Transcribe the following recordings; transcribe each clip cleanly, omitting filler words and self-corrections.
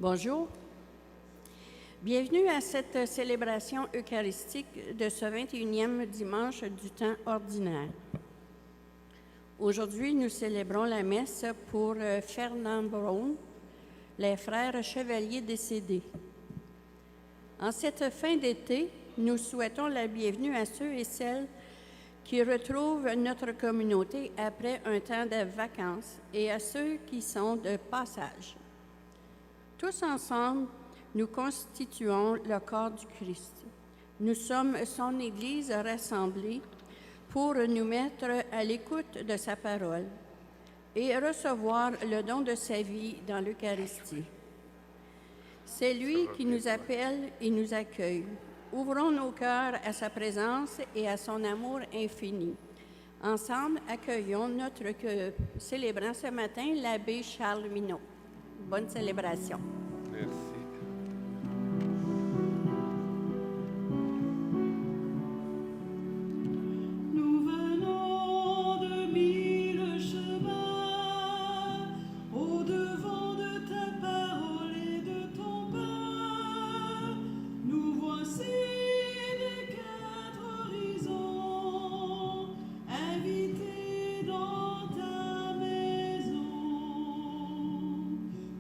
Bonjour. Bienvenue à cette célébration eucharistique de ce 21e dimanche du temps ordinaire. Aujourd'hui, nous célébrons la messe pour Fernand Braun, les frères chevaliers décédés. En cette fin d'été, nous souhaitons la bienvenue à ceux et celles qui retrouvent notre communauté après un temps de vacances et à ceux qui sont de passage. Tous ensemble, nous constituons le corps du Christ. Nous sommes son Église rassemblée pour nous mettre à l'écoute de sa parole et recevoir le don de sa vie dans l'Eucharistie. C'est lui qui nous appelle et nous accueille. Ouvrons nos cœurs à sa présence et à son amour infini. Ensemble, accueillons notre célébrant ce matin, l'abbé Charles Minot. Bonne célébration. Merci. Nous venons de mille chemins, au-devant de ta parole et de ton pain. Nous voici des quatre horizons, invités dans ta maison.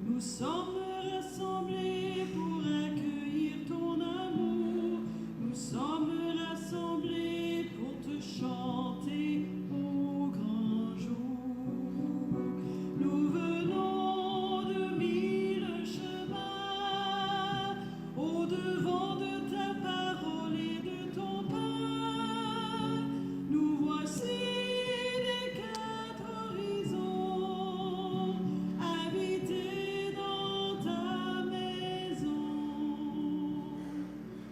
Nous sommes rassemblés pour accueillir ton amour. Nous sommes rassemblés pour te chanter au grand jour. Nous venons de mille chemins, au-devant de ta parole et de ton pain. Nous voici des quatre horizons, invités dans ta maison.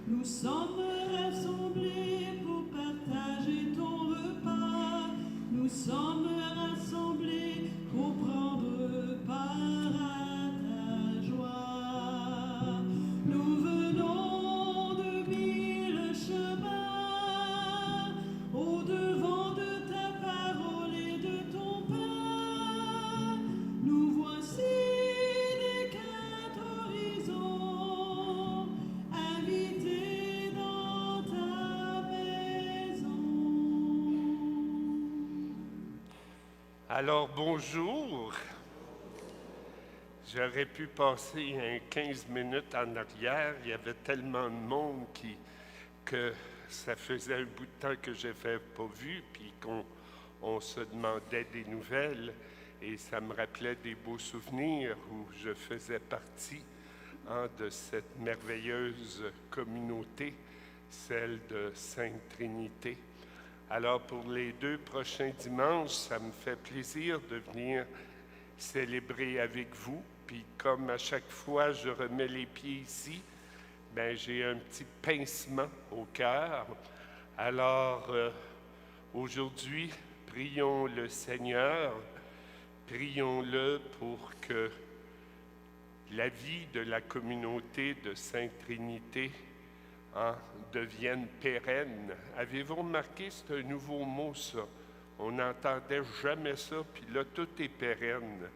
Nous sommes rassemblés pour partager ton repas. Nous sommes rassemblés pour prendre part à ta joie. Nous venons de mille chemins, au-devant de ta parole et de ton pain. Nous voici des quatre horizons, invités dans ta maison. Alors, bonjour. J'aurais pu passer 15 minutes en arrière. Il y avait tellement de monde que ça faisait un bout de temps que je n'avais pas vu, puis qu'on se demandait des nouvelles. Et ça me rappelait des beaux souvenirs où je faisais partie de cette merveilleuse communauté, celle de Sainte Trinité. Alors, pour les 2 prochains dimanches, ça me fait plaisir de venir célébrer avec vous. Puis, comme à chaque fois, je remets les pieds ici, ben j'ai un petit pincement au cœur. Alors, aujourd'hui, prions le Seigneur, prions-le pour que la vie de la communauté de Sainte Trinité devienne pérenne. Avez-vous remarqué, c'est un nouveau mot, ça? On n'entendait jamais ça, puis là, tout est pérenne.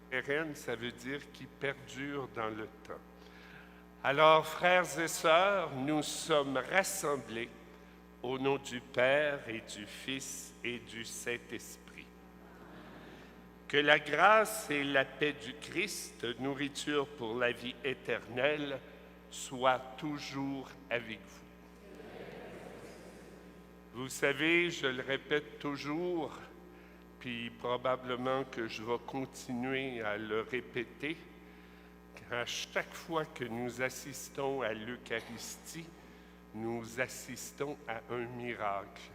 Pérenne, ça veut dire qui perdure dans le temps. Alors, frères et sœurs, nous sommes rassemblés au nom du Père et du Fils et du Saint-Esprit. Que la grâce et la paix du Christ, nourriture pour la vie éternelle, soient toujours avec vous. Vous savez, je le répète toujours, puis probablement que je vais continuer à le répéter, qu'à chaque fois que nous assistons à l'Eucharistie, nous assistons à un miracle.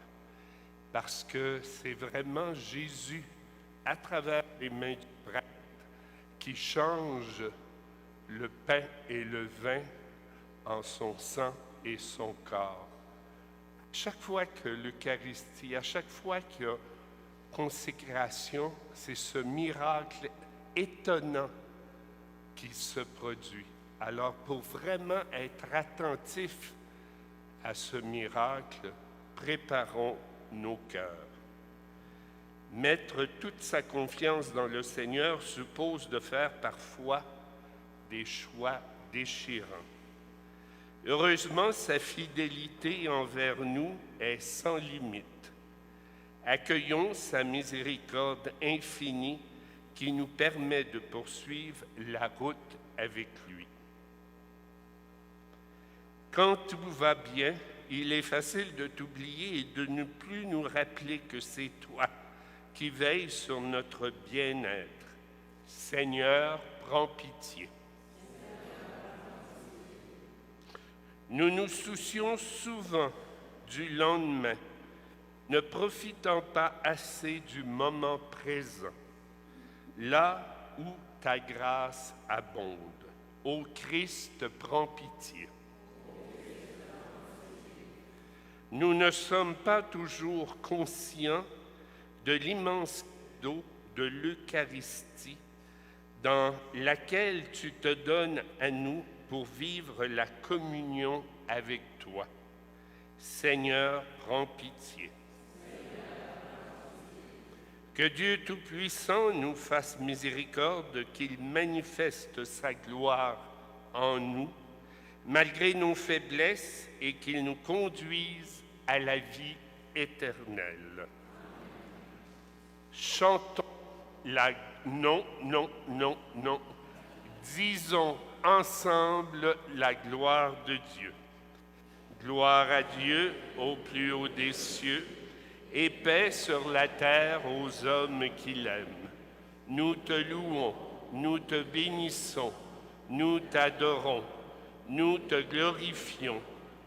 Parce que c'est vraiment Jésus, à travers les mains du prêtre, qui change le pain et le vin en son sang et son corps. À chaque fois que l'Eucharistie, à chaque fois qu'il y a consécration, c'est ce miracle étonnant qui se produit. Alors, pour vraiment être attentif à ce miracle, préparons nos cœurs. Mettre toute sa confiance dans le Seigneur suppose de faire parfois des choix déchirants. Heureusement, sa fidélité envers nous est sans limite. Accueillons sa miséricorde infinie qui nous permet de poursuivre la route avec lui. Quand tout va bien, il est facile de t'oublier et de ne plus nous rappeler que c'est toi qui veilles sur notre bien-être. Seigneur, prends pitié. Nous nous soucions souvent du lendemain, ne profitant pas assez du moment présent, là où ta grâce abonde. Ô Christ, prends pitié. Nous ne sommes pas toujours conscients de l'immense cadeau de l'Eucharistie dans laquelle tu te donnes à nous pour vivre la communion avec toi. Seigneur, prends pitié. Que Dieu Tout-Puissant nous fasse miséricorde, qu'il manifeste sa gloire en nous, malgré nos faiblesses, et qu'il nous conduise à la vie éternelle. Chantons la... Non, non, non, non. Disons ensemble la gloire de Dieu. Gloire à Dieu au plus haut des cieux, et paix sur la terre aux hommes qui l'aiment. Nous te louons, nous te bénissons, nous t'adorons, nous te glorifions,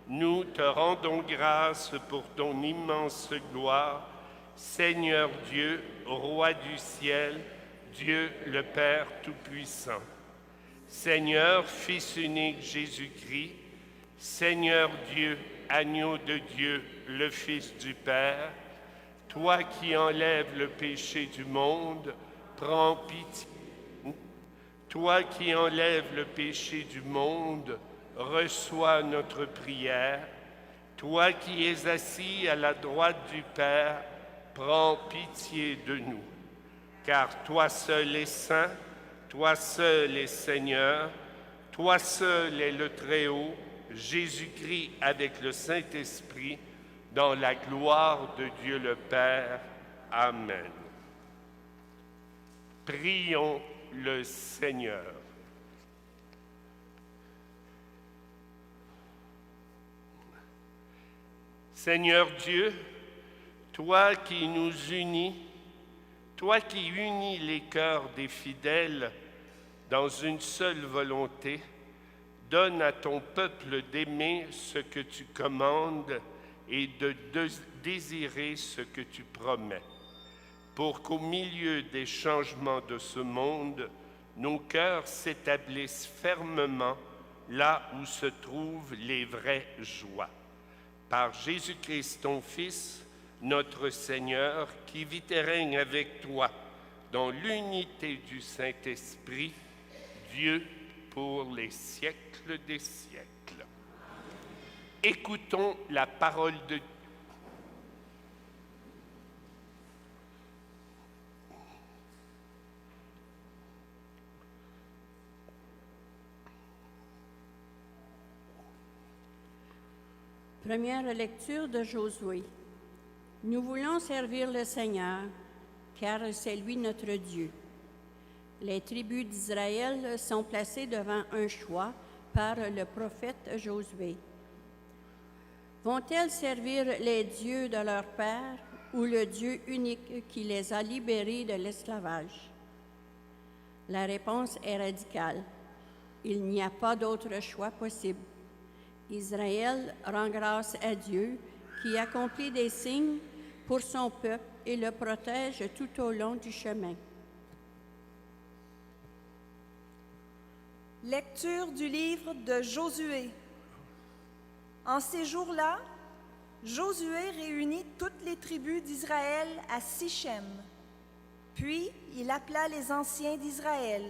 nous te rendons grâce pour ton immense gloire, Seigneur Dieu, Roi du ciel, Dieu le Père Tout-Puissant. Seigneur, Fils unique Jésus-Christ, Seigneur Dieu, Agneau de Dieu, le Fils du Père, toi qui enlèves le péché du monde, prends pitié. Toi qui enlèves le péché du monde, reçois notre prière. Toi qui es assis à la droite du Père, prends pitié de nous. Car toi seul es saint, toi seul es Seigneur, toi seul est le Très-Haut, Jésus-Christ avec le Saint-Esprit, dans la gloire de Dieu le Père. Amen. Prions le Seigneur. Seigneur Dieu, toi qui nous unis, toi qui unis les cœurs des fidèles dans une seule volonté, donne à ton peuple d'aimer ce que tu commandes et de désirer ce que tu promets, pour qu'au milieu des changements de ce monde, nos cœurs s'établissent fermement là où se trouvent les vraies joies. Par Jésus-Christ, ton Fils, notre Seigneur, qui vit et règne avec toi dans l'unité du Saint-Esprit, Dieu pour les siècles des siècles. Écoutons la parole de Dieu. Première lecture de Josué. Nous voulons servir le Seigneur, car c'est lui notre Dieu. Les tribus d'Israël sont placées devant un choix par le prophète Josué. Vont-elles servir les dieux de leur père ou le Dieu unique qui les a libérés de l'esclavage? La réponse est radicale. Il n'y a pas d'autre choix possible. Israël rend grâce à Dieu qui accomplit des signes pour son peuple et le protège tout au long du chemin. Lecture du livre de Josué. En ces jours-là, Josué réunit toutes les tribus d'Israël à Sichem. Puis il appela les anciens d'Israël,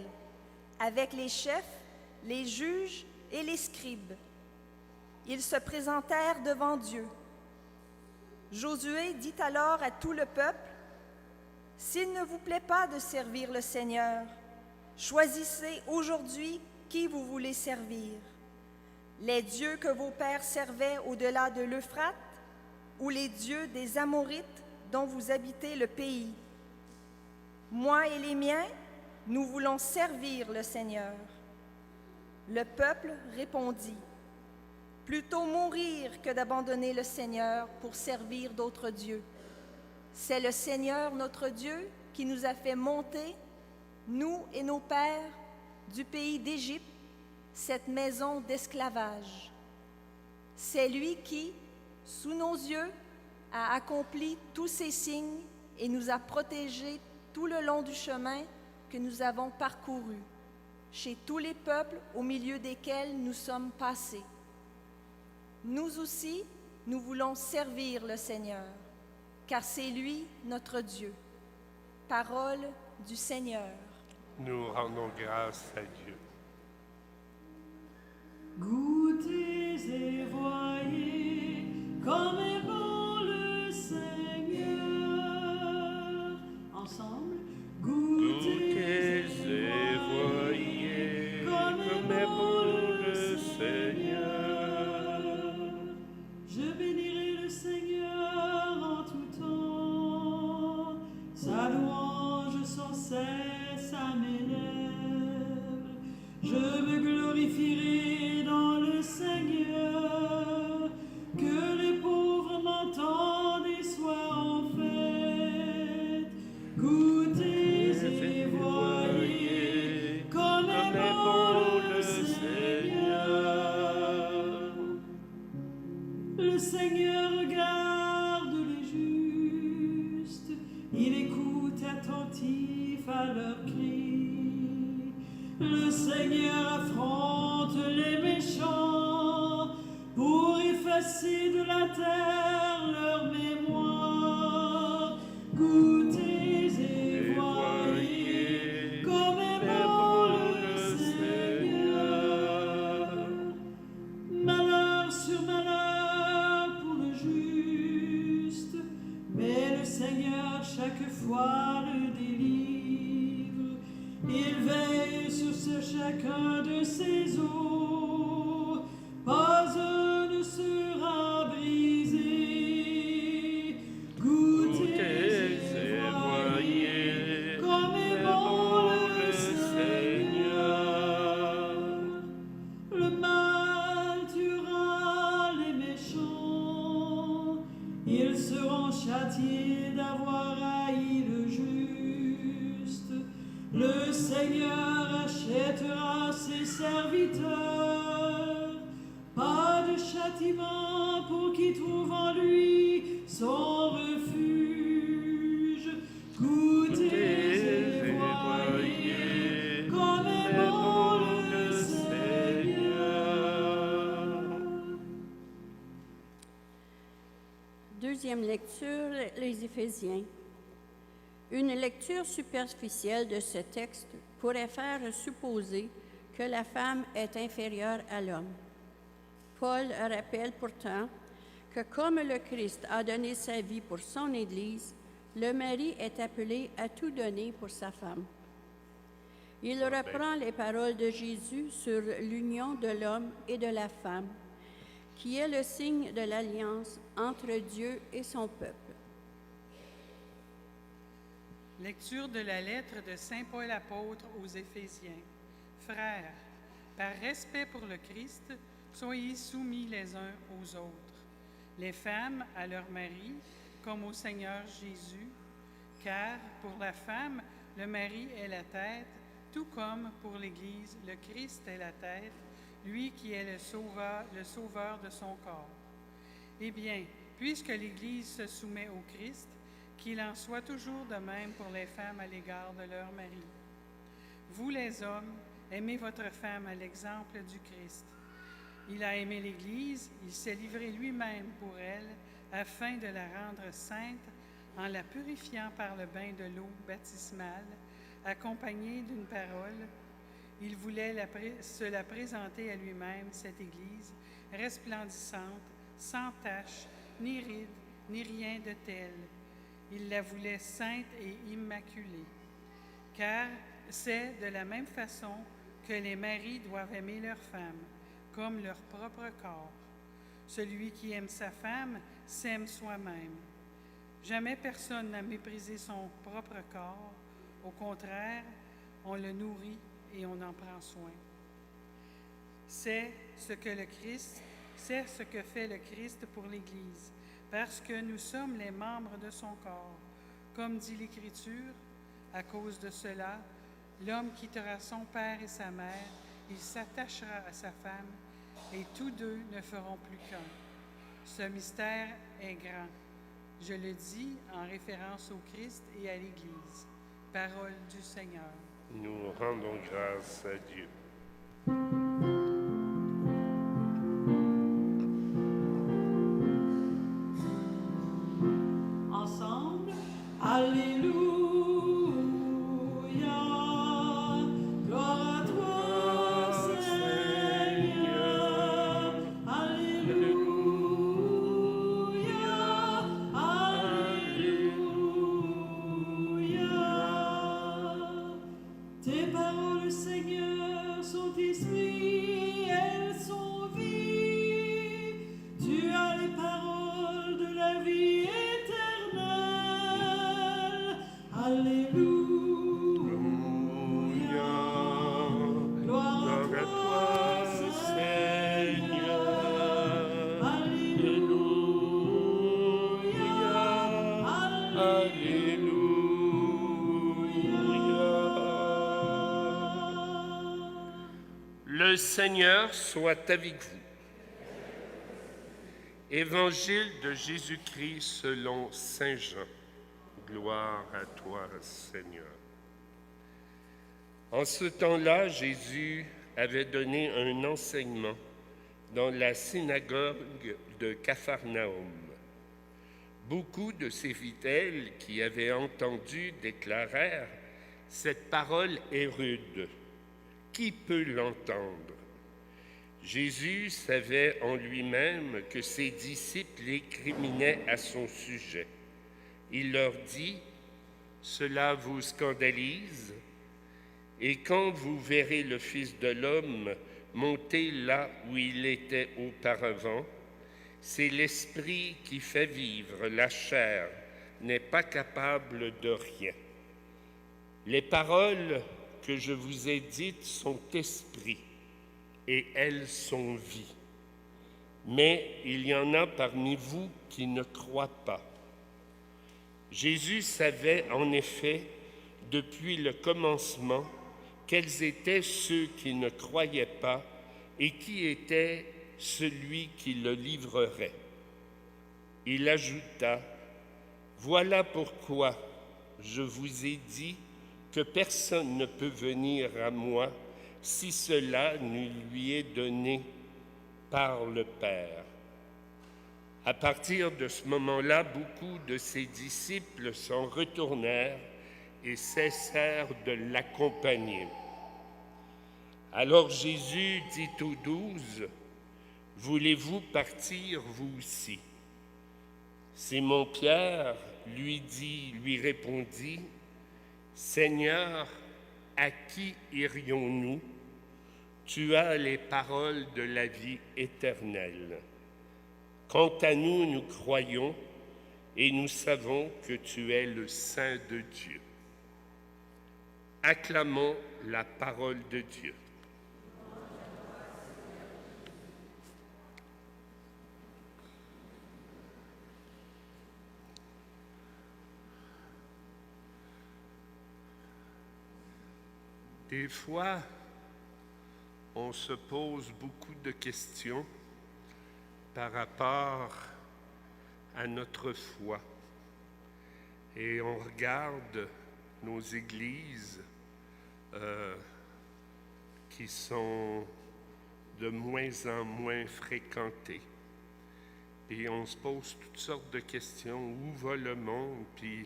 avec les chefs, les juges et les scribes. Ils se présentèrent devant Dieu. Josué dit alors à tout le peuple, « S'il ne vous plaît pas de servir le Seigneur, choisissez aujourd'hui qui vous voulez servir? Les dieux que vos pères servaient au-delà de l'Euphrate ou les dieux des Amorites dont vous habitez le pays? Moi et les miens, nous voulons servir le Seigneur. » Le peuple répondit, « Plutôt mourir que d'abandonner le Seigneur pour servir d'autres dieux. C'est le Seigneur notre Dieu qui nous a fait monter, nous et nos pères, du pays d'Égypte, cette maison d'esclavage. C'est lui qui, sous nos yeux, a accompli tous ces signes et nous a protégés tout le long du chemin que nous avons parcouru, chez tous les peuples au milieu desquels nous sommes passés. Nous aussi, nous voulons servir le Seigneur, car c'est lui notre Dieu. » Parole du Seigneur. Nous rendons grâce à Dieu. Goûtez et voyez comme est bon le Seigneur. Ensemble, goûtez et voyez comme est bon le Seigneur. Je bénirai le Seigneur en tout temps, sa louange sans cesse à mes lèvres. Je me glorifierai dans le Seigneur, que les pauvres m'entendent et soient en fête. Goûtez et voyez comme est bon le Seigneur. Le Seigneur regarde les justes, il écoute attentif à leurs cris. Le Seigneur affronte les méchants pour effacer de la terre leur mémoire. Goûtez et voyez comme est bon le Seigneur. Malheur sur malheur pour le juste, mais le Seigneur chaque fois le délivre. Il veille sur chacun de ses os, pas un ne sera brisé. Goûtez et voyez comme est bon le Seigneur. Le mal tuera les méchants, ils seront châtiés d'avoir haï le juste. Le Seigneur achètera ses serviteurs, pas de châtiment pour qui trouve en lui son refuge. Goûtez et voyez comme est bon le Seigneur. Deuxième lecture, les Éphésiens. Une lecture superficielle de ce texte pourrait faire supposer que la femme est inférieure à l'homme. Paul rappelle pourtant que comme le Christ a donné sa vie pour son Église, le mari est appelé à tout donner pour sa femme. Il reprend les paroles de Jésus sur l'union de l'homme et de la femme, qui est le signe de l'alliance entre Dieu et son peuple. Lecture de la lettre de Saint Paul apôtre aux Éphésiens. Frères, par respect pour le Christ, soyez soumis les uns aux autres. Les femmes à leur mari, comme au Seigneur Jésus, car pour la femme, le mari est la tête, tout comme pour l'Église, le Christ est la tête, lui qui est le sauveur de son corps. Eh bien, puisque l'Église se soumet au Christ, qu'il en soit toujours de même pour les femmes à l'égard de leur mari. Vous, les hommes, aimez votre femme à l'exemple du Christ. Il a aimé l'Église, il s'est livré lui-même pour elle, afin de la rendre sainte en la purifiant par le bain de l'eau baptismale, accompagnée d'une parole. Il voulait se la présenter à lui-même, cette Église, resplendissante, sans tache, ni ride, ni rien de tel. Il la voulait sainte et immaculée, car c'est de la même façon que les maris doivent aimer leurs femmes comme leur propre corps. Celui qui aime sa femme s'aime soi-même. Jamais personne n'a méprisé son propre corps. Au contraire, on le nourrit et on en prend soin. C'est ce que fait le Christ pour l'Église, parce que nous sommes les membres de son corps. Comme dit l'Écriture, à cause de cela, l'homme quittera son père et sa mère, il s'attachera à sa femme, et tous deux ne feront plus qu'un. Ce mystère est grand. Je le dis en référence au Christ et à l'Église. Parole du Seigneur. Nous rendons grâce à Dieu. Ensemble, Alléluia, gloire à toi, Seigneur. Alléluia, Alléluia. Tes paroles, Seigneur, sont esprit, elles sont vie. Tu as les paroles de la vie éternelle. Alléluia. Gloire à toi, Seigneur. Le Seigneur soit avec vous. Évangile de Jésus-Christ selon Saint Jean. Gloire à toi, Seigneur. En ce temps-là, Jésus avait donné un enseignement dans la synagogue de Capharnaüm. Beaucoup de ses fidèles qui avaient entendu déclarèrent « Cette parole est rude. Qui peut l'entendre ?» Jésus savait en lui-même que ses disciples l'écriminaient à son sujet. Il leur dit « Cela vous scandalise ? Et quand vous verrez le Fils de l'homme monter là où il était auparavant, c'est l'Esprit qui fait vivre, la chair n'est pas capable de rien. Les paroles que je vous ai dites sont esprit et elles sont vie. Mais il y en a parmi vous qui ne croient pas. » Jésus savait en effet depuis le commencement quels étaient ceux qui ne croyaient pas et qui était celui qui le livrerait. Il ajouta « Voilà pourquoi je vous ai dit que personne ne peut venir à moi si cela ne lui est donné par le Père. » À partir de ce moment-là, beaucoup de ses disciples s'en retournèrent et cessèrent de l'accompagner. Alors Jésus dit aux 12, « Voulez-vous partir vous aussi ?» Simon-Pierre lui répondit, « Seigneur, à qui irions-nous? Tu as les paroles de la vie éternelle. Quant à nous, nous croyons et nous savons que tu es le Saint de Dieu. » Acclamons la parole de Dieu. Des fois, on se pose beaucoup de questions par rapport à notre foi. Et on regarde nos églises qui sont de moins en moins fréquentées. Et on se pose toutes sortes de questions. Où va le monde? Puis,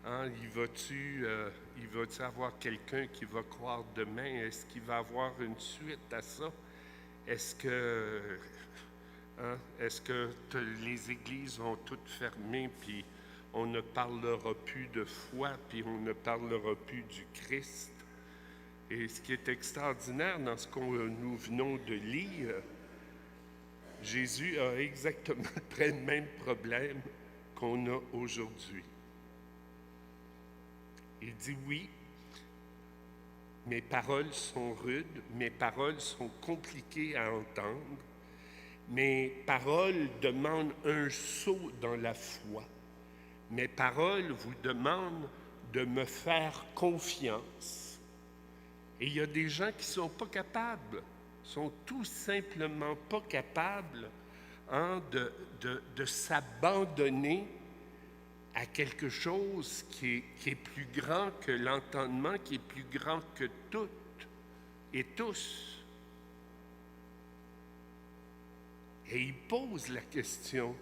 il va-tu avoir quelqu'un qui va croire demain? Est-ce qu'il va avoir une suite à ça? Est-ce que les églises vont toutes fermer, puis on ne parlera plus de foi, puis on ne parlera plus du Christ? Et ce qui est extraordinaire dans ce que nous venons de lire, Jésus a exactement le même problème qu'on a aujourd'hui. Il dit oui, mes paroles sont rudes, mes paroles sont compliquées à entendre, mes paroles demandent un saut dans la foi. Mes paroles vous demandent de me faire confiance. Et il y a des gens qui ne sont pas capables, sont tout simplement pas capables de s'abandonner à quelque chose qui est plus grand que l'entendement, qui est plus grand que toutes et tous. Et il pose la question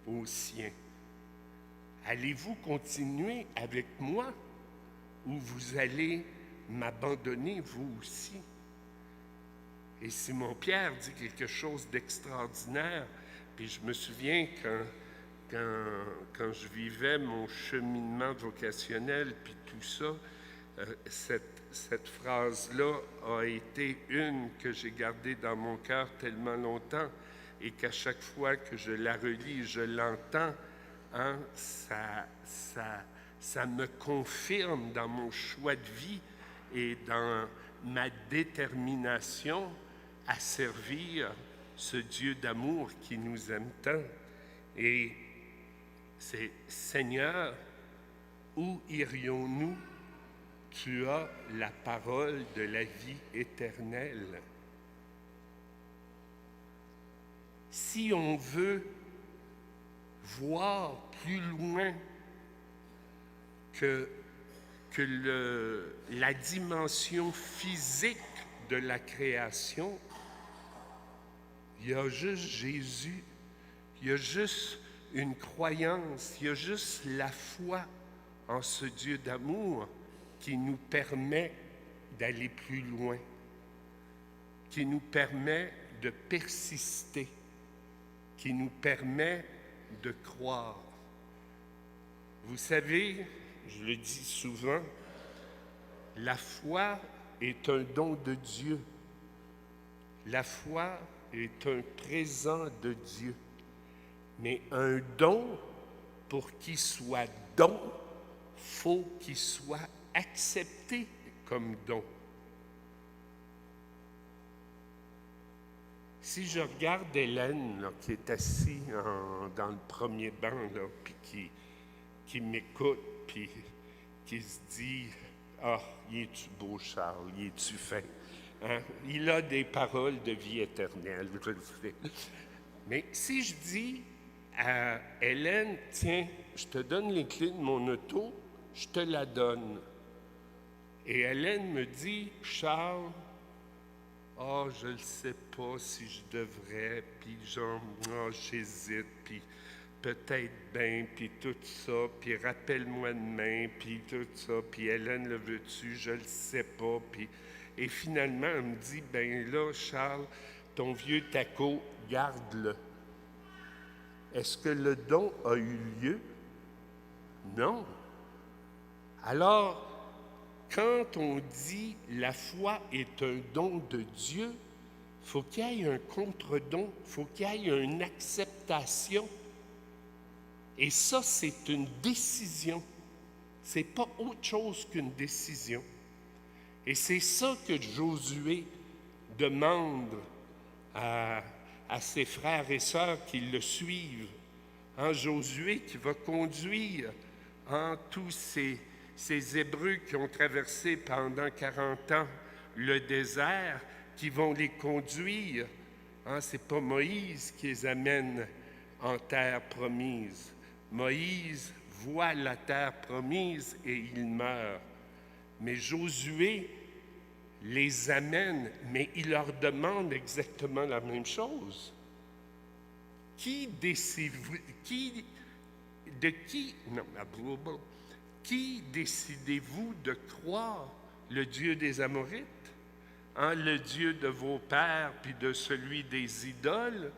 aux siens. Allez-vous continuer avec moi ou vous allez m'abandonner vous aussi? Et Simon-Pierre dit quelque chose d'extraordinaire. Puis je me souviens quand je vivais mon cheminement vocationnel, puis tout ça, cette phrase-là a été une que j'ai gardée dans mon cœur tellement longtemps et qu'à chaque fois que je la relis, je l'entends, hein, ça me confirme dans mon choix de vie et dans ma détermination à servir ce Dieu d'amour qui nous aime tant. Et c'est « Seigneur, où irions-nous? Tu as la parole de la vie éternelle. » Si on veut voir plus loin que la dimension physique de la création, il y a juste Jésus, il y a juste une croyance, il y a juste la foi en ce Dieu d'amour qui nous permet d'aller plus loin, qui nous permet de persister, qui nous permet de croire. Vous savez, je le dis souvent, la foi est un don de Dieu. La foi est un présent de Dieu. Mais un don, pour qu'il soit don, faut qu'il soit accepté comme don. Si je regarde Hélène, là, qui est assise dans le premier banc, là, puis qui m'écoute, puis qui se dit « Ah, il est-tu beau, Charles, il est-tu fin? Hein? Il a des paroles de vie éternelle, je le sais. » Mais si je dis à Hélène « Tiens, je te donne les clés de mon auto, je te la donne. » Et Hélène me dit « Charles, ah, je ne sais pas si je devrais, puis genre, j'hésite, puis peut-être bien, puis tout ça, puis rappelle-moi demain, puis tout ça, puis Hélène, le veux-tu, je le sais pas, puis... Et finalement, elle me dit, ben là, Charles, ton vieux taco, garde-le. Est-ce que le don a eu lieu? Non. Alors, quand on dit la foi est un don de Dieu, il faut qu'il y ait un contre-don, il faut qu'il y ait une acceptation. Et ça, c'est une décision. Ce n'est pas autre chose qu'une décision. Et c'est ça que Josué demande à ses frères et sœurs qui le suivent. Hein, Josué qui va conduire tous ces Hébreux qui ont traversé pendant 40 ans le désert, qui vont les conduire. Hein, ce n'est pas Moïse qui les amène en terre promise. Moïse voit la terre promise et il meurt. Mais Josué les amène, mais il leur demande exactement la même chose. Qui décidez-vous de croire? Le Dieu des Amorites, hein, le Dieu de vos pères, puis de celui des idoles,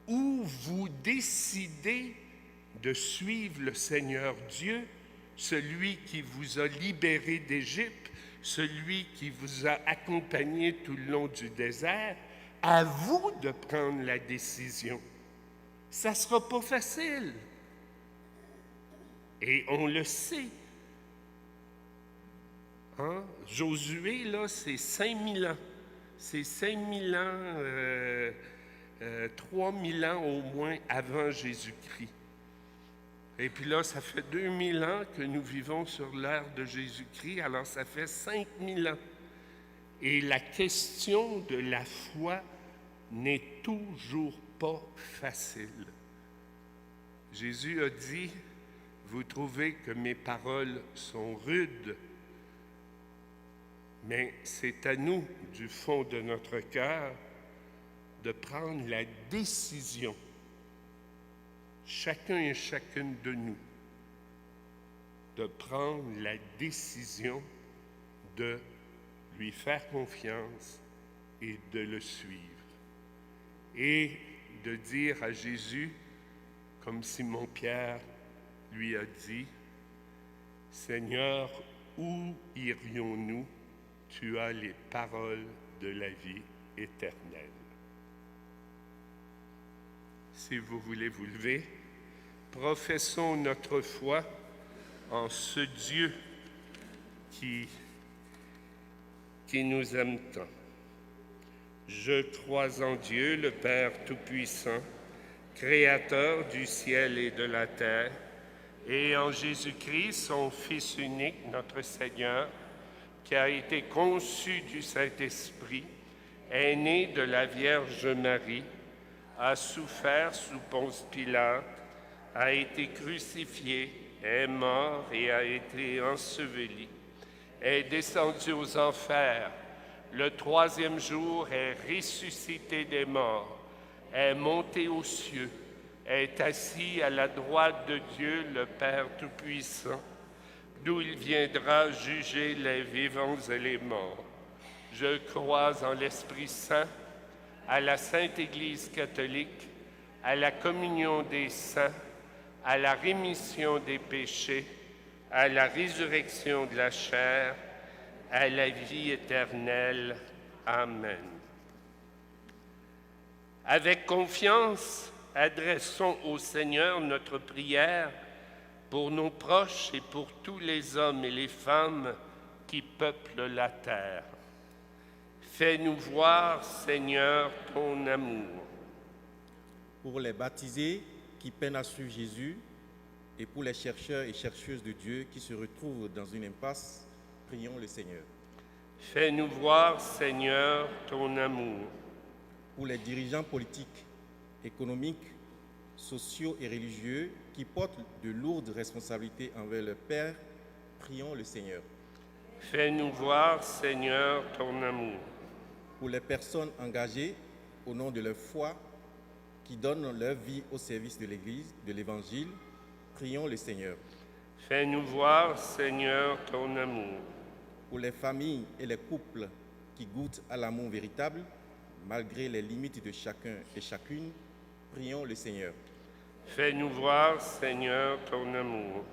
ou vous décidez de suivre le Seigneur Dieu, celui qui vous a libéré d'Égypte, celui qui vous a accompagné tout le long du désert, à vous de prendre la décision. Ça ne sera pas facile. Et on le sait. Hein? Josué, là, c'est 5000 ans. C'est 5000 ans, 3000 ans au moins avant Jésus-Christ. Et puis là, ça fait 2000 ans que nous vivons sur l'ère de Jésus-Christ, alors ça fait 5000 ans. Et la question de la foi n'est toujours pas facile. Jésus a dit, « Vous trouvez que mes paroles sont rudes, mais c'est à nous, du fond de notre cœur, de prendre la décision, chacun et chacune de nous, de prendre la décision de lui faire confiance et de le suivre. Et de dire à Jésus, comme Simon-Pierre lui a dit, « Seigneur, où irions-nous? Tu as les paroles de la vie éternelle. » Si vous voulez vous lever, professons notre foi en ce Dieu qui nous aime tant. Je crois en Dieu, le Père Tout-Puissant, Créateur du ciel et de la terre, et en Jésus-Christ, son Fils unique, notre Seigneur, qui a été conçu du Saint-Esprit, est né de la Vierge Marie, a souffert sous Ponce Pilate, a été crucifié, est mort et a été enseveli, est descendu aux enfers, le troisième jour est ressuscité des morts, est monté aux cieux, est assis à la droite de Dieu, le Père Tout-Puissant, d'où il viendra juger les vivants et les morts. Je crois en l'Esprit Saint, à la Sainte Église catholique, à la communion des saints, à la rémission des péchés, à la résurrection de la chair, à la vie éternelle. Amen. Avec confiance, adressons au Seigneur notre prière pour nos proches et pour tous les hommes et les femmes qui peuplent la terre. Fais-nous voir, Seigneur, ton amour. Pour les baptisés qui peinent à suivre Jésus et pour les chercheurs et chercheuses de Dieu qui se retrouvent dans une impasse, prions le Seigneur. Fais-nous voir, Seigneur, ton amour. Pour les dirigeants politiques, économiques, sociaux et religieux qui portent de lourdes responsabilités envers leur Père, prions le Seigneur. Fais-nous voir, Seigneur, ton amour. Pour les personnes engagées au nom de leur foi, qui donnent leur vie au service de l'Église, de l'Évangile, prions le Seigneur. Fais-nous voir, Seigneur, ton amour. Pour les familles et les couples qui goûtent à l'amour véritable, malgré les limites de chacun et chacune, prions le Seigneur. Fais-nous voir, Seigneur, ton amour.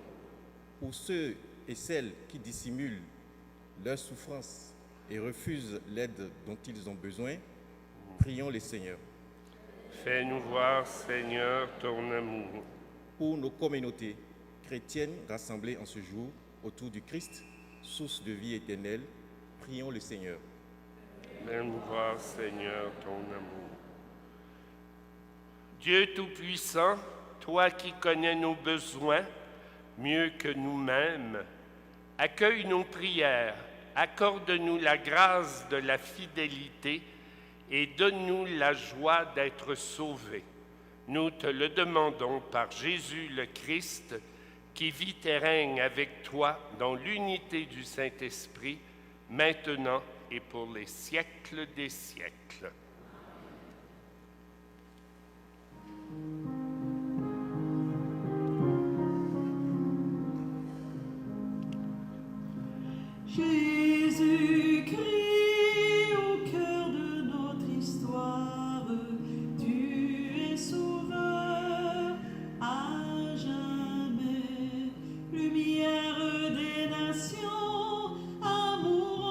Pour ceux et celles qui dissimulent leur souffrance et refusent l'aide dont ils ont besoin, prions le Seigneur. Fais-nous voir, Seigneur, ton amour. Pour nos communautés chrétiennes rassemblées en ce jour autour du Christ, source de vie éternelle, prions le Seigneur. Fais-nous voir, Seigneur, ton amour. Dieu Tout-Puissant, toi qui connais nos besoins mieux que nous-mêmes, accueille nos prières, accorde-nous la grâce de la fidélité et donne-nous la joie d'être sauvés. Nous te le demandons par Jésus le Christ, qui vit et règne avec toi dans l'unité du Saint-Esprit, maintenant et pour les siècles des siècles. Jésus-Christ, au cœur de notre histoire, tu es sauveur à jamais, lumière des nations, amour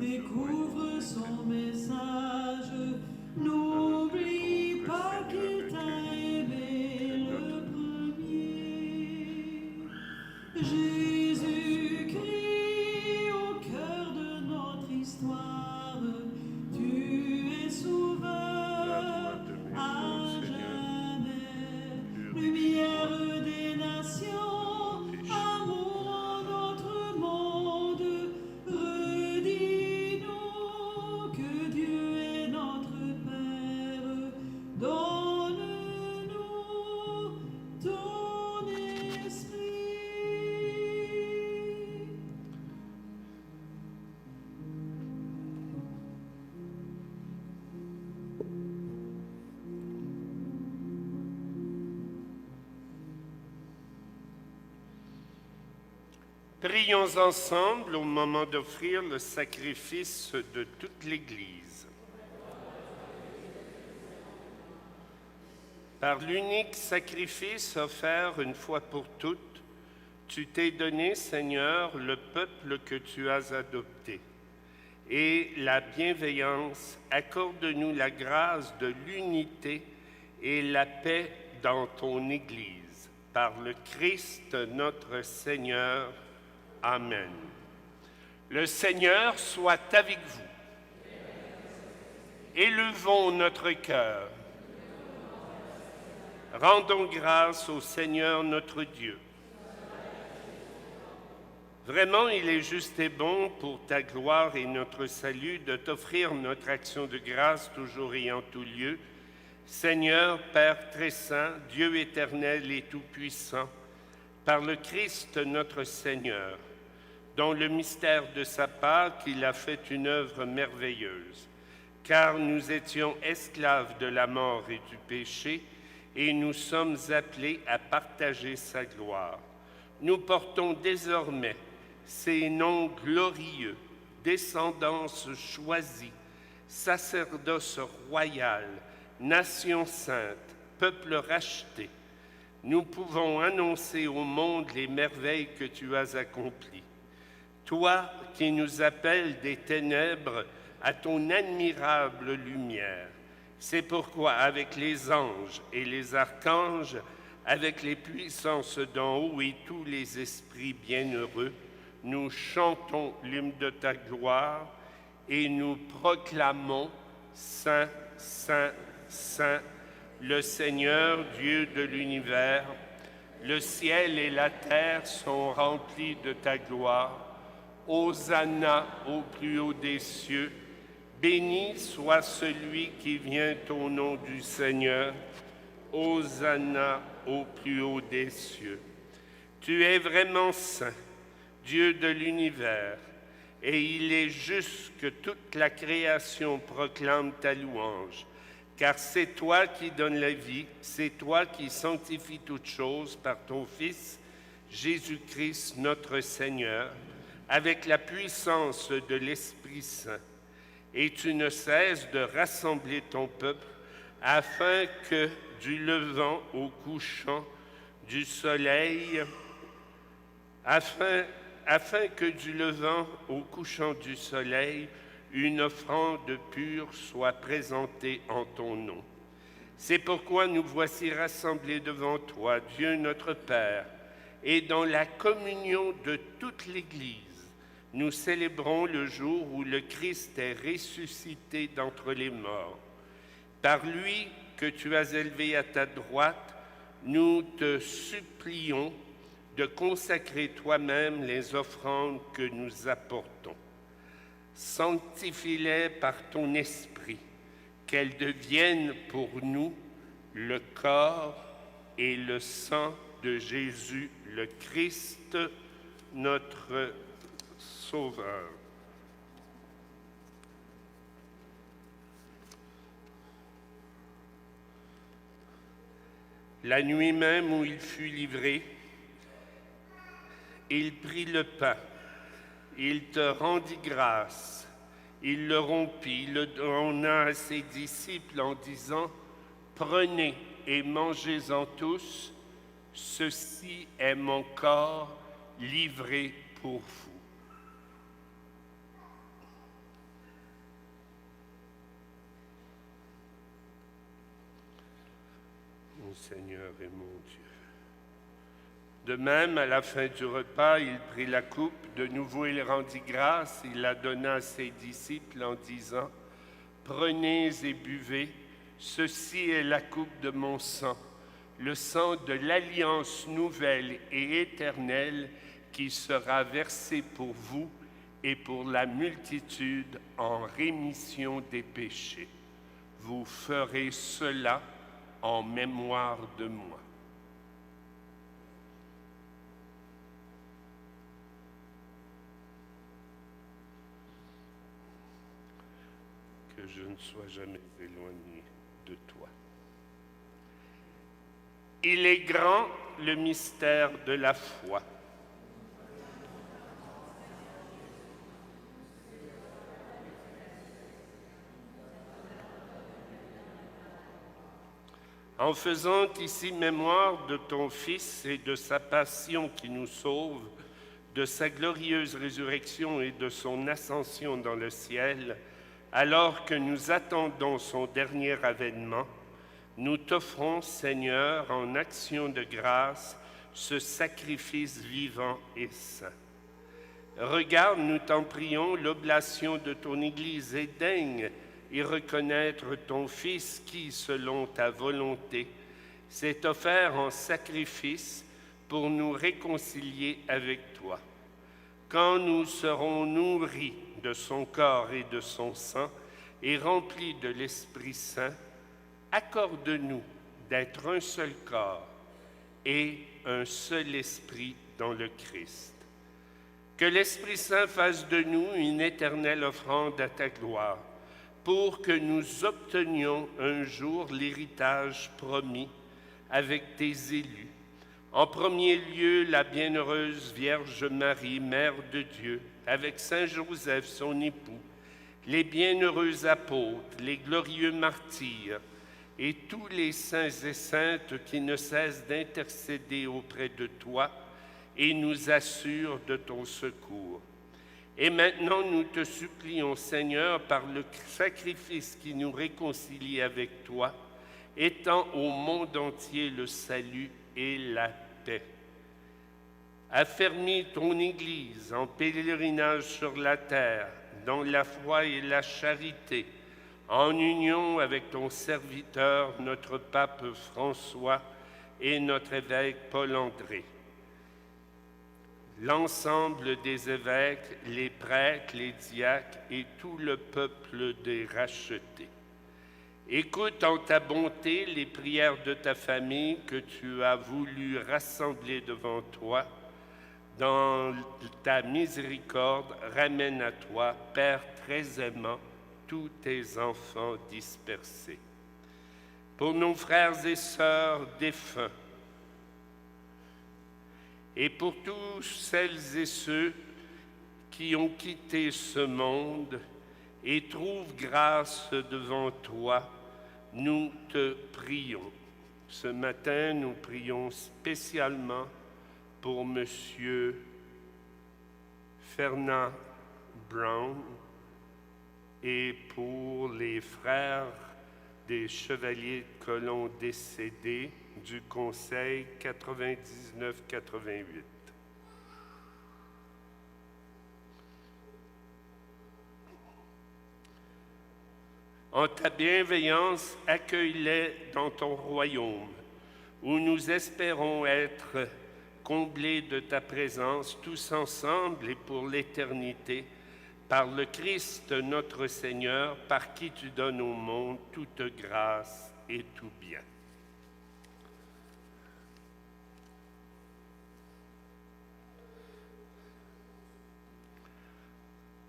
Découvre son message, n'oublie pas qu'il t'a aimé le premier. Jésus-Christ, au cœur de notre histoire, tu es sauveur à jamais, lumière des nations, amour en notre monde. Redis-nous que Dieu est notre Père, donne-nous ton esprit. Prions ensemble au moment d'offrir le sacrifice de toute l'Église. Par l'unique sacrifice offert une fois pour toutes, tu t'es donné, Seigneur, le peuple que tu as adopté. Et la bienveillance, accorde-nous la grâce de l'unité et la paix dans ton Église. Par le Christ notre Seigneur. Amen. Le Seigneur soit avec vous. Élevons notre cœur. Rendons grâce au Seigneur notre Dieu. Vraiment, il est juste et bon pour ta gloire et notre salut de t'offrir notre action de grâce toujours et en tout lieu. Seigneur, Père très saint, Dieu éternel et tout-puissant, par le Christ notre Seigneur, dans le mystère de sa part qu'il a fait une œuvre merveilleuse. Car nous étions esclaves de la mort et du péché, et nous sommes appelés à partager sa gloire. Nous portons désormais ces noms glorieux, descendance choisie, sacerdoce royal, nation sainte, peuple racheté. Nous pouvons annoncer au monde les merveilles que tu as accomplies. Toi qui nous appelles des ténèbres à ton admirable lumière. C'est pourquoi avec les anges et les archanges, avec les puissances d'en haut et tous les esprits bienheureux, nous chantons l'hymne de ta gloire et nous proclamons Saint, Saint, Saint, le Seigneur Dieu de l'univers. Le ciel et la terre sont remplis de ta gloire. Hosanna au plus haut des cieux. Béni soit celui qui vient au nom du Seigneur. Hosanna au plus haut des cieux. Tu es vraiment saint, Dieu de l'univers, et il est juste que toute la création proclame ta louange. Car c'est toi qui donnes la vie, c'est toi qui sanctifies toutes choses par ton Fils, Jésus-Christ notre Seigneur, avec la puissance de l'Esprit Saint. Et tu ne cesses de rassembler ton peuple afin que du levant au couchant du soleil, afin que du levant au couchant du soleil, une offrande pure soit présentée en ton nom. C'est pourquoi nous voici rassemblés devant toi, Dieu notre Père, et dans la communion de toute l'Église, nous célébrons le jour où le Christ est ressuscité d'entre les morts. Par lui que tu as élevé à ta droite, nous te supplions de consacrer toi-même les offrandes que nous apportons. Sanctifie-les par ton esprit, qu'elles deviennent pour nous le corps et le sang de Jésus le Christ, notre Sauveur. La nuit même où il fut livré, il prit le pain, il te rendit grâce, il le rompit, il le donna à ses disciples en disant « Prenez et mangez-en tous, ceci est mon corps livré pour vous. » mon Seigneur et mon Dieu. De même, à la fin du repas, il prit la coupe, de nouveau il rendit grâce, il la donna à ses disciples en disant, « Prenez et buvez, ceci est la coupe de mon sang, le sang de l'alliance nouvelle et éternelle qui sera versé pour vous et pour la multitude en rémission des péchés. Vous ferez cela en mémoire de moi. » Que je ne sois jamais éloigné de toi. Il est grand le mystère de la foi. En faisant ici mémoire de ton Fils et de sa passion qui nous sauve, de sa glorieuse résurrection et de son ascension dans le ciel, alors que nous attendons son dernier avènement, nous t'offrons, Seigneur, en action de grâce, ce sacrifice vivant et saint. Regarde, nous t'en prions, l'oblation de ton Église et daigne y reconnaître ton Fils qui, selon ta volonté, s'est offert en sacrifice pour nous réconcilier avec toi. Quand nous serons nourris de son corps et de son sang et remplis de l'Esprit Saint, accorde-nous d'être un seul corps et un seul esprit dans le Christ. Que l'Esprit Saint fasse de nous une éternelle offrande à ta gloire, pour que nous obtenions un jour l'héritage promis avec tes élus. En premier lieu, la bienheureuse Vierge Marie, Mère de Dieu, avec Saint Joseph, son époux, les bienheureux apôtres, les glorieux martyrs, et tous les saints et saintes qui ne cessent d'intercéder auprès de toi et nous assurent de ton secours. Et maintenant, nous te supplions, Seigneur, par le sacrifice qui nous réconcilie avec toi, étends au monde entier le salut et la paix. Affermis ton Église en pèlerinage sur la terre, dans la foi et la charité, en union avec ton serviteur, notre pape François et notre évêque Paul-André. L'ensemble des évêques, les prêtres, les diacres et tout le peuple des rachetés. Écoute en ta bonté les prières de ta famille que tu as voulu rassembler devant toi. Dans ta miséricorde, ramène à toi, Père très aimant, tous tes enfants dispersés. Pour nos frères et sœurs défunts, et pour tous celles et ceux qui ont quitté ce monde et trouvent grâce devant toi, nous te prions. Ce matin, nous prions spécialement pour Monsieur Fernand Brown et pour les frères des chevaliers de colon décédés du Conseil 99-88. En ta bienveillance, accueille-les dans ton royaume, où nous espérons être comblés de ta présence tous ensemble et pour l'éternité, par le Christ notre Seigneur, par qui tu donnes au monde toute grâce et tout bien.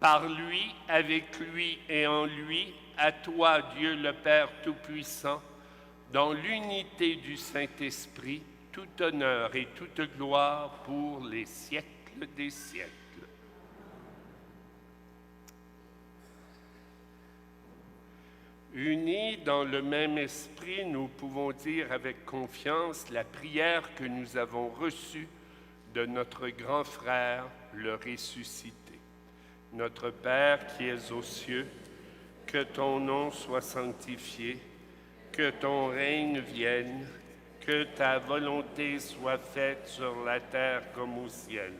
Par lui, avec lui et en lui, à toi, Dieu le Père Tout-Puissant, dans l'unité du Saint-Esprit, tout honneur et toute gloire pour les siècles des siècles. Unis dans le même esprit, nous pouvons dire avec confiance la prière que nous avons reçue de notre grand frère, le ressuscité. Notre Père qui es aux cieux, que ton nom soit sanctifié, que ton règne vienne, Que ta volonté soit faite sur la terre comme au ciel.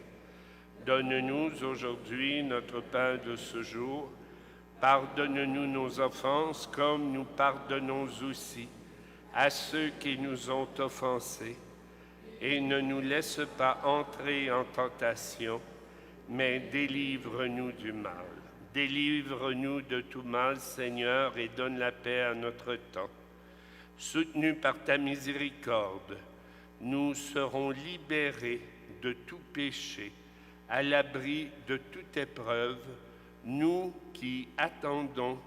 Donne-nous aujourd'hui notre pain de ce jour. Pardonne-nous nos offenses comme nous pardonnons aussi à ceux qui nous ont offensés. Et ne nous laisse pas entrer en tentation, mais délivre-nous du mal. Délivre-nous de tout mal, Seigneur, et donne la paix à notre temps. Soutenus par ta miséricorde, nous serons libérés de tout péché, à l'abri de toute épreuve, nous qui attendons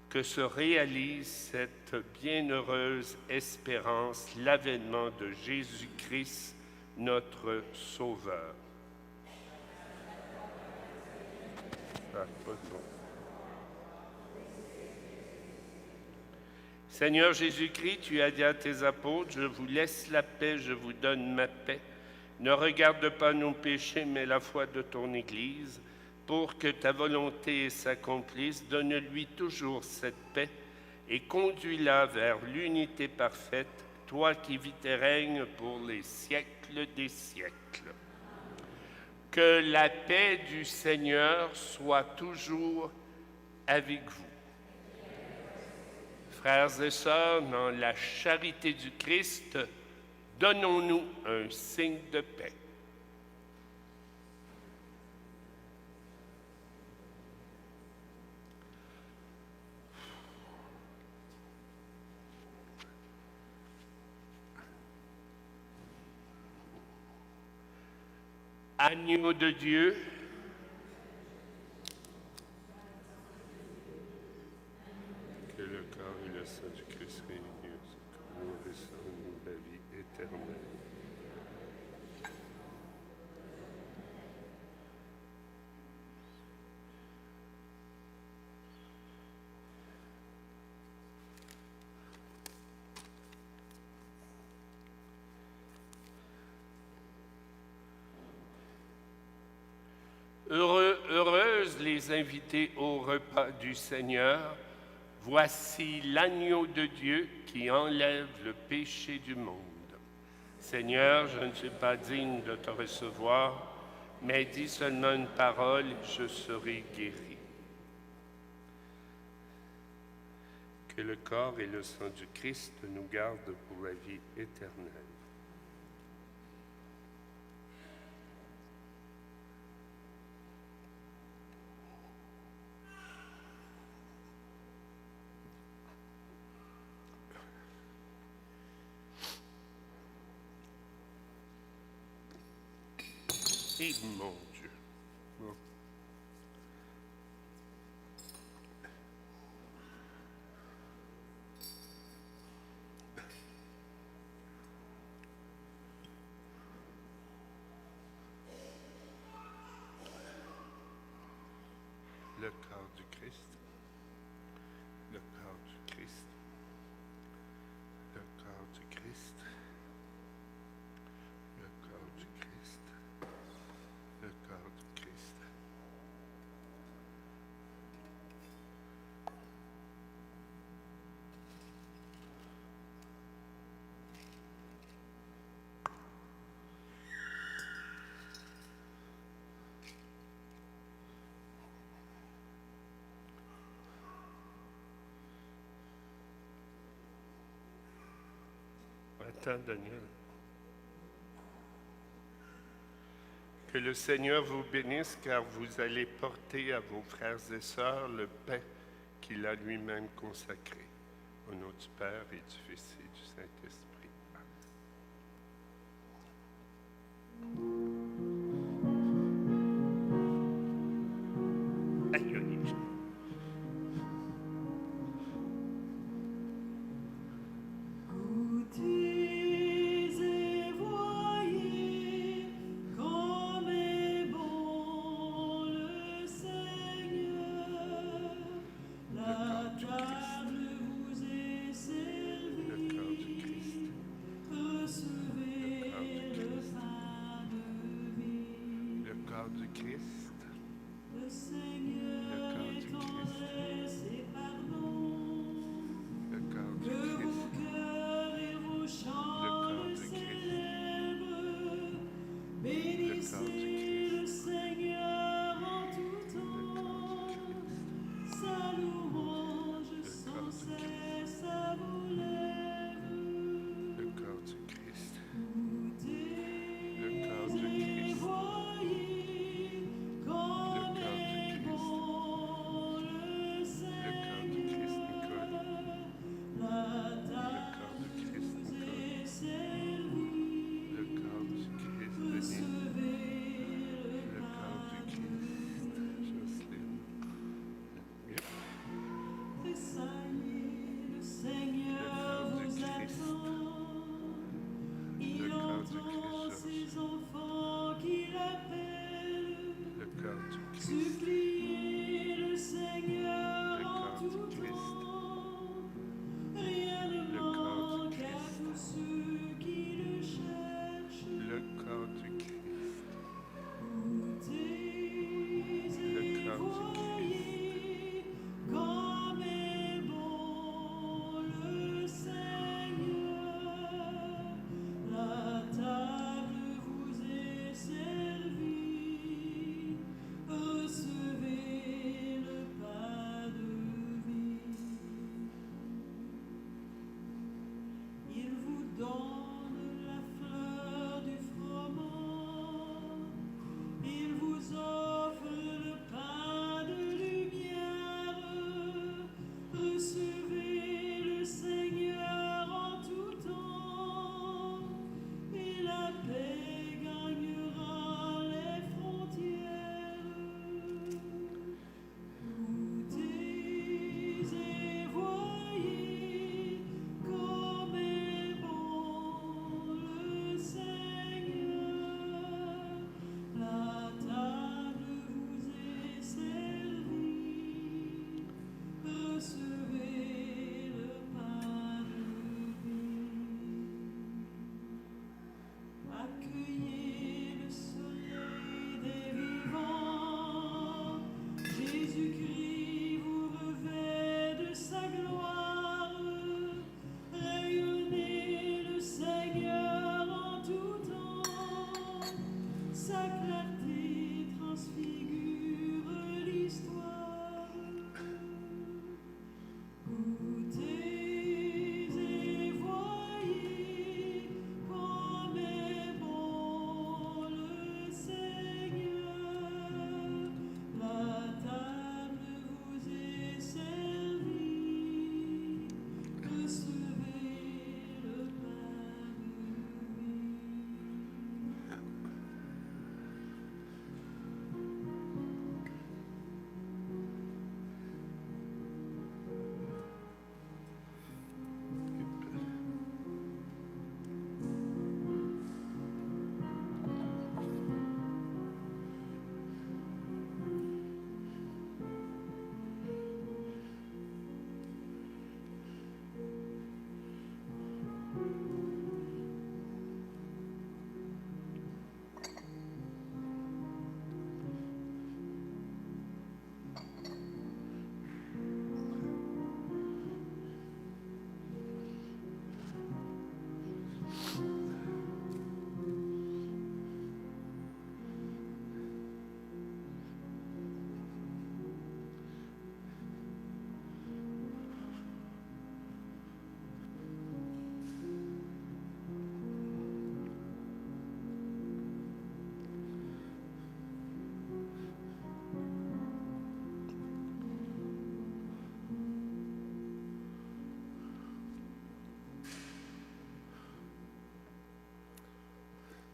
que se réalise cette bienheureuse espérance, l'avènement de Jésus-Christ, notre Sauveur. Seigneur Jésus-Christ, tu as dit à tes apôtres, je vous laisse la paix, je vous donne ma paix. Ne regarde pas nos péchés, mais la foi de ton Église. Pour que ta volonté s'accomplisse, donne-lui toujours cette paix et conduis-la vers l'unité parfaite, toi qui vis et règnes pour les siècles des siècles. Que la paix du Seigneur soit toujours avec vous. Frères et sœurs, dans la charité du Christ, donnons-nous un signe de paix. Agneau de Dieu, que le corps et le sang du Christ réunis nous reçoivent la vie éternelle. Heureuses les invités au repas du Seigneur. Voici l'agneau de Dieu qui enlève le péché du monde. Seigneur, je ne suis pas digne de te recevoir, mais dis seulement une parole, je serai guéri. Que le corps et le sang du Christ nous gardent pour la vie éternelle. Et mon Dieu. Bon. Le corps du Christ. Le corps du Christ. Le corps du Christ. Le corps du Christ. Le corps du Christ. Attends, Daniel. Que le Seigneur vous bénisse, car vous allez porter à vos frères et sœurs le pain qu'il a lui-même consacré. Au nom du Père et du Fils et du Saint-Esprit. Amen. Aïe, aïe. Le corps du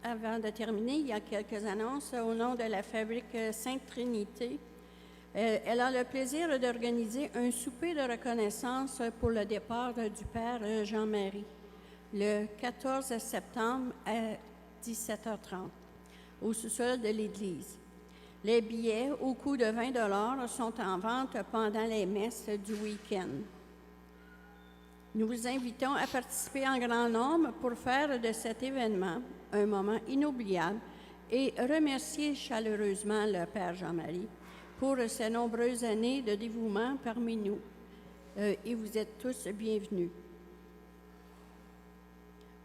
avant de terminer, il y a quelques annonces au nom de la fabrique Sainte Trinité. Elle a le plaisir d'organiser un souper de reconnaissance pour le départ du Père Jean-Marie le 14 septembre à 17h30 au sous-sol de l'Église. Les billets, au coût de 20 $, sont en vente pendant les messes du week-end. Nous vous invitons à participer en grand nombre pour faire de cet événement un moment inoubliable et remercier chaleureusement le Père Jean-Marie pour ses nombreuses années de dévouement parmi nous. Et vous êtes tous bienvenus.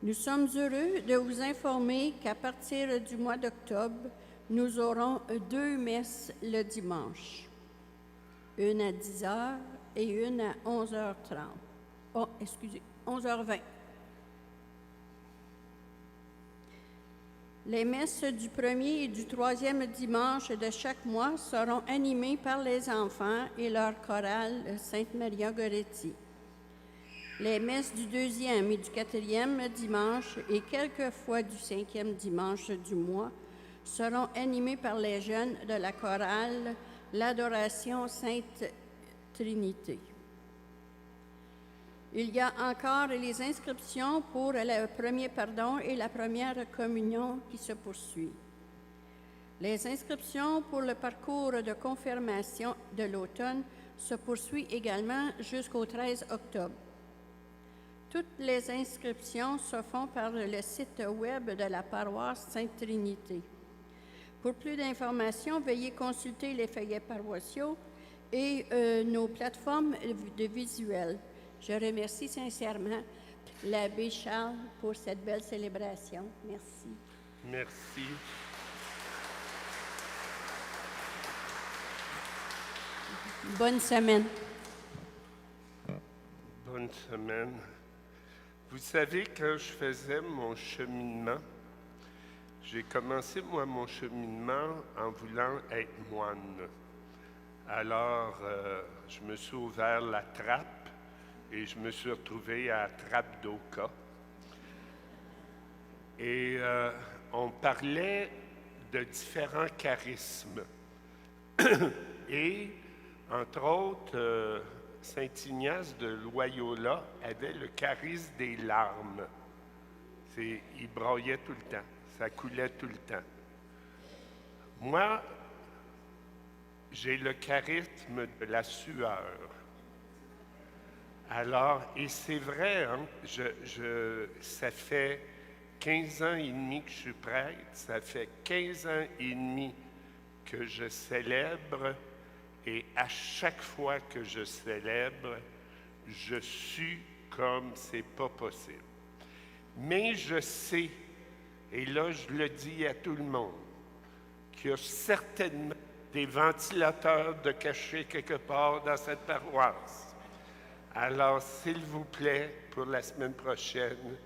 Nous sommes heureux de vous informer qu'à partir du mois d'octobre, nous aurons 2 messes le dimanche, une à 10h et une à 11h30. Oh, excusez, 11h20. Les messes du 1er et du 3e dimanche de chaque mois seront animées par les enfants et leur chorale Sainte-Maria Goretti. Les messes du 2e et du 4e dimanche et quelquefois du 5e dimanche du mois seront animées par les jeunes de la chorale L'Adoration Sainte Trinité. Il y a encore les inscriptions pour le premier pardon et la première communion qui se poursuivent. Les inscriptions pour le parcours de confirmation de l'automne se poursuivent également jusqu'au 13 octobre. Toutes les inscriptions se font par le site web de la paroisse Sainte-Trinité. Pour plus d'informations, veuillez consulter les feuillets paroissiaux et nos plateformes de visuels. Je remercie sincèrement l'abbé Charles pour cette belle célébration. Merci. Merci. Bonne semaine. Bonne semaine. Vous savez, quand je faisais mon cheminement, j'ai commencé, moi, mon cheminement en voulant être moine. Alors, je me suis ouvert la trappe et je me suis retrouvé à Trappe d'Oka. Et on parlait de différents charismes. Et, entre autres, Saint Ignace de Loyola avait le charisme des larmes. Il braillait tout le temps, ça coulait tout le temps. Moi, j'ai le charisme de la sueur. Alors, et c'est vrai, hein, ça fait 15 ans et demi que je suis prêtre, ça fait 15 ans et demi que je célèbre, et à chaque fois que je célèbre, je sue comme c'est pas possible. Mais je sais, et là je le dis à tout le monde, qu'il y a certainement des ventilateurs de cachés quelque part dans cette paroisse. Alors, s'il vous plaît, pour la semaine prochaine,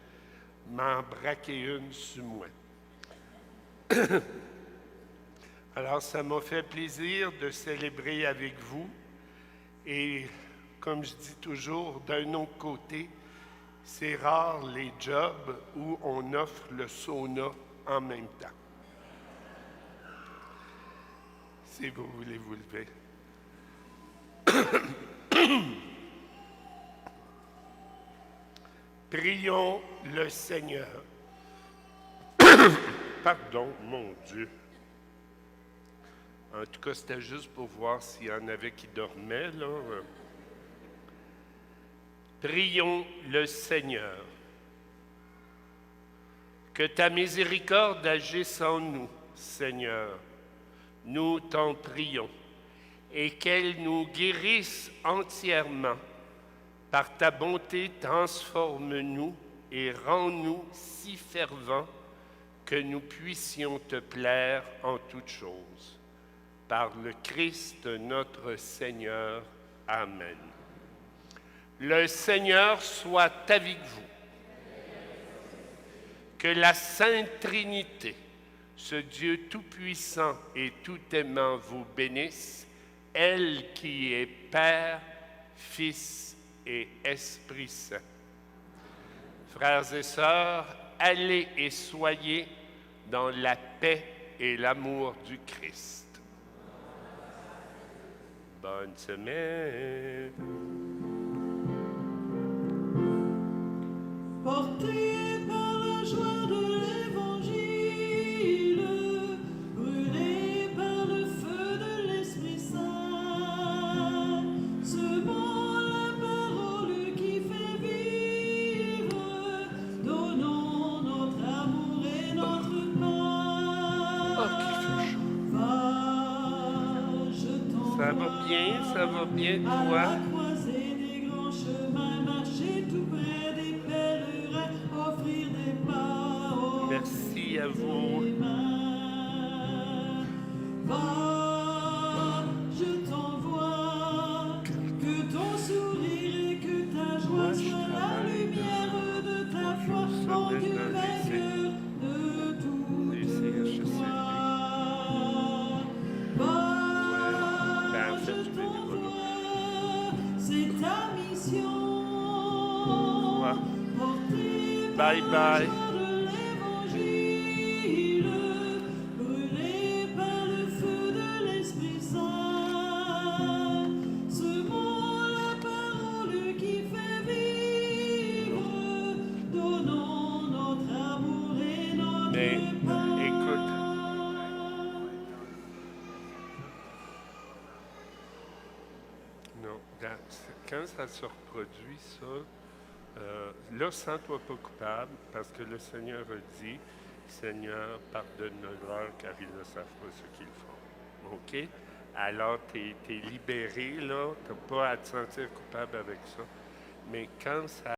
m'en braquez une sur moi. Alors, ça m'a fait plaisir de célébrer avec vous. Et comme je dis toujours, d'un autre côté, c'est rare les jobs où on offre le sauna en même temps. Si vous voulez vous lever. Prions le Seigneur. Pardon, mon Dieu. En tout cas, c'était juste pour voir s'il y en avait qui dormaient, là. Prions le Seigneur. Que ta miséricorde agisse en nous, Seigneur. Nous t'en prions. Et qu'elle nous guérisse entièrement. Par ta bonté, transforme-nous et rends-nous si fervents que nous puissions te plaire en toutes choses. Par le Christ notre Seigneur. Amen. Le Seigneur soit avec vous. Que la Sainte Trinité, ce Dieu tout-puissant et tout-aimant vous bénisse, elle qui est Père, Fils et Esprit Saint. Frères et sœurs, allez et soyez dans la paix et l'amour du Christ. Bonne semaine. Portés par la joie de l'Évangile, brûlés par le feu de l'Esprit Saint, semons la parole qui fait vivre, donnons notre amour et notre pain. Va, je Ça va bien, à toi? la croisée des grands chemins, marcher tout près des pèlerins, offrir des pas aux Merci à vous. mains. Va, je t'envoie, que ton sourire et que ta joie soient la lumière de ta foi, mon Dieu vainqueur de toute foi. Va, je t'envoie, c'est ta mission. Porter par Bye la bye. joie de l'Évangile, brûlés par le feu de l'Esprit Saint, semons la parole qui fait vivre, donnons notre amour et notre Mais, pain. écoute. Non, quand ça se reproduit, ça, là, sens-toi pas coupable, parce que le Seigneur a dit, Seigneur, pardonne-leur, car ils ne savent pas ce qu'ils font. OK? Alors, tu es libéré, là, tu n'as pas à te sentir coupable avec ça. Mais quand ça